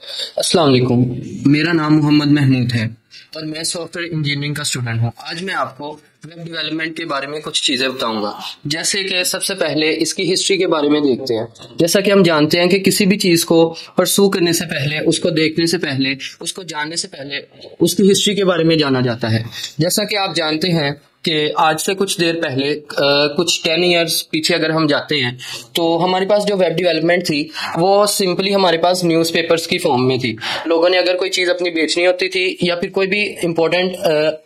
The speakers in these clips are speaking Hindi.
अस्सलाम वालेकुम। मेरा नाम मोहम्मद महमूद है और मैं सॉफ्टवेयर इंजीनियरिंग का स्टूडेंट हूँ। आज मैं आपको वेब डेवलपमेंट के बारे में कुछ चीज़ें बताऊंगा। जैसे कि सबसे पहले इसकी हिस्ट्री के बारे में देखते हैं। जैसा कि हम जानते हैं कि किसी भी चीज़ को परसू करने से पहले, उसको देखने से पहले, उसको जानने से पहले उसकी हिस्ट्री के बारे में जाना जाता है। जैसा कि आप जानते हैं कि आज से कुछ देर पहले कुछ 10 इयर्स पीछे अगर हम जाते हैं तो हमारे पास जो वेब डेवलपमेंट थी वो सिंपली हमारे पास न्यूज़पेपर्स की फॉर्म में थी। लोगों ने अगर कोई चीज़ अपनी बेचनी होती थी या फिर कोई भी इम्पोर्टेंट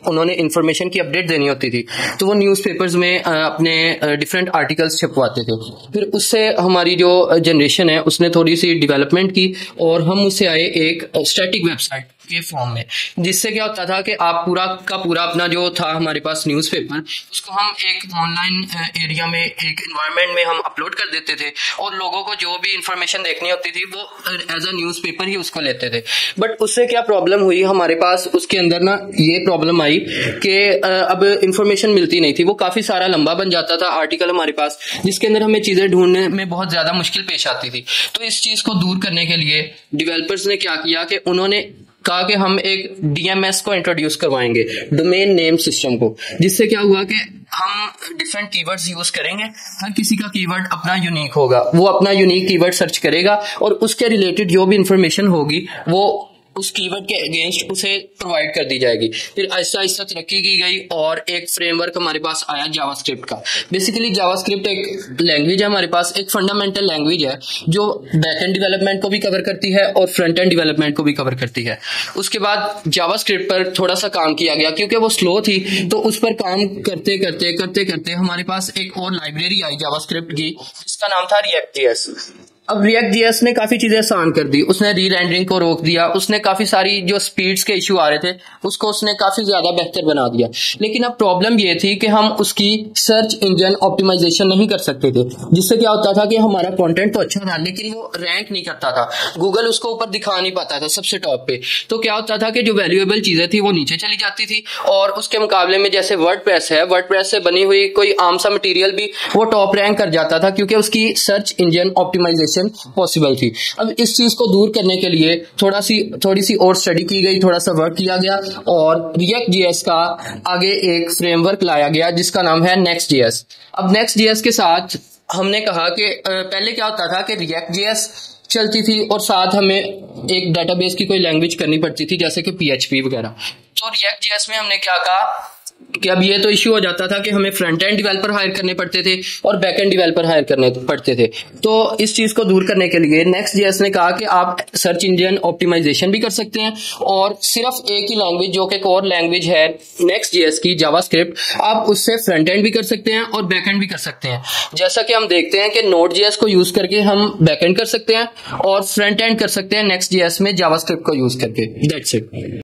उन्होंने इन्फॉर्मेशन की अपडेट देनी होती थी तो वो न्यूज़पेपर्स में अपने डिफरेंट आर्टिकल्स छपवाते थे। फिर उससे हमारी जो जनरेशन है उसने थोड़ी सी डेवलपमेंट की और हम उससे आए एक स्टैटिक वेबसाइट के फॉर्म में, जिससे क्या होता था कि आप पूरा का पूरा अपना जो था हमारे पास न्यूज़पेपर, उसको हम एक ऑनलाइन एरिया में, एक एनवायरनमेंट में हम अपलोड कर देते थे और लोगों को जो भी इंफॉर्मेशन देखनी होती थी वो एज अ न्यूज़पेपर ही उसको लेते थे। बट उससे क्या प्रॉब्लम हुई, हमारे पास उसके अंदर ना ये प्रॉब्लम आई कि अब इंफॉर्मेशन मिलती नहीं थी। वो काफ़ी सारा लंबा बन जाता था आर्टिकल हमारे पास, जिसके अंदर हमें चीज़ें ढूंढने में बहुत ज़्यादा मुश्किल पेश आती थी। तो इस चीज़ को दूर करने के लिए डिवेलपर्स ने क्या किया कि उन्होंने कहा कि हम एक डीएमएस को इंट्रोड्यूस करवाएंगे, डोमेन नेम सिस्टम को। जिससे क्या हुआ कि हम डिफरेंट कीवर्ड्स यूज करेंगे, हर किसी का कीवर्ड अपना यूनिक होगा, वो अपना यूनिक कीवर्ड सर्च करेगा और उसके रिलेटेड जो भी इंफॉर्मेशन होगी वो उस कीवर्ड के अगेंस्ट उसे प्रोवाइड कर दी जाएगी। फिर आहिस्ता आहिस्ता तरक्की की गई और एक फ्रेमवर्क हमारे पास आया जावास्क्रिप्ट का। बेसिकली जावास्क्रिप्ट एक लैंग्वेज है हमारे पास, एक फंडामेंटल लैंग्वेज है जो बैकएंड डेवलपमेंट को भी कवर करती है और फ्रंट एंड डेवलपमेंट को भी कवर करती है। उसके बाद जावास्क्रिप्ट पर थोड़ा सा काम किया गया क्योंकि वो स्लो थी, तो उस पर काम करते करते करते करते हमारे पास एक और लाइब्रेरी आई जावास्क्रिप्ट की, जिसका नाम था रिएक्ट जेएस। अब रिएक्ट जेएस ने काफी चीजें आसान कर दी, उसने री रेंडरिंग को रोक दिया, उसने काफी सारी जो स्पीड्स के इशू आ रहे थे उसको उसने काफी ज्यादा बेहतर बना दिया। लेकिन अब प्रॉब्लम ये थी कि हम उसकी सर्च इंजन ऑप्टिमाइजेशन नहीं कर सकते थे, जिससे क्या होता था कि हमारा कंटेंट तो अच्छा था लेकिन वो रैंक नहीं करता था, गूगल उसको ऊपर दिखा नहीं पाता था सबसे टॉप पे। तो क्या होता था कि जो वैल्यूएबल चीजें थी वो नीचे चली जाती थी और उसके मुकाबले में जैसे वर्डप्रेस है, वर्डप्रेस से बनी हुई कोई आम सा मटेरियल भी वो टॉप रैंक कर जाता था क्योंकि उसकी सर्च इंजन ऑप्टिमाइजेशन पॉसिबल थी। अब इस चीज को दूर करने के लिए थोड़ी सी और स्टडी की गई, थोड़ा सा वर्क किया गया और रिएक्ट जेएस का आगे एक फ्रेमवर्क लाया गया जिसका नाम है नेक्स्ट जेएस। अब नेक्स्ट जेएस के साथ हमने कहा कि पहले क्या होता था कि रिएक्ट जेएस चलती थी और साथ हमें एक डेटाबेस की कोई लैंग्वेज करनी पड़ती थी जैसे कि पीएचपी वगैरह। तो रिएक्ट जेएस में हमने क्या कहा कि अब ये तो इश्यू हो जाता था कि हमें फ्रंट एंड डेवलपर हायर करने पड़ते थे और बैक एंड डेवलपर हायर करने पड़ते थे। तो इस चीज को दूर करने के लिए नेक्स्ट जेएस ने कहा कि आप सर्च इंजन ऑप्टिमाइजेशन भी कर सकते हैं और सिर्फ एक ही लैंग्वेज जो कि कोर लैंग्वेज है नेक्स्ट जेएस की, जावास्क्रिप्ट, आप उससे फ्रंट एंड भी कर सकते हैं और बैक एंड भी कर सकते हैं। जैसा कि हम देखते हैं कि नोड जेएस को यूज करके हम बैक एंड कर सकते हैं और फ्रंट एंड कर सकते हैं नेक्स्ट जेएस में जावास्क्रिप्ट को यूज करके। That's it.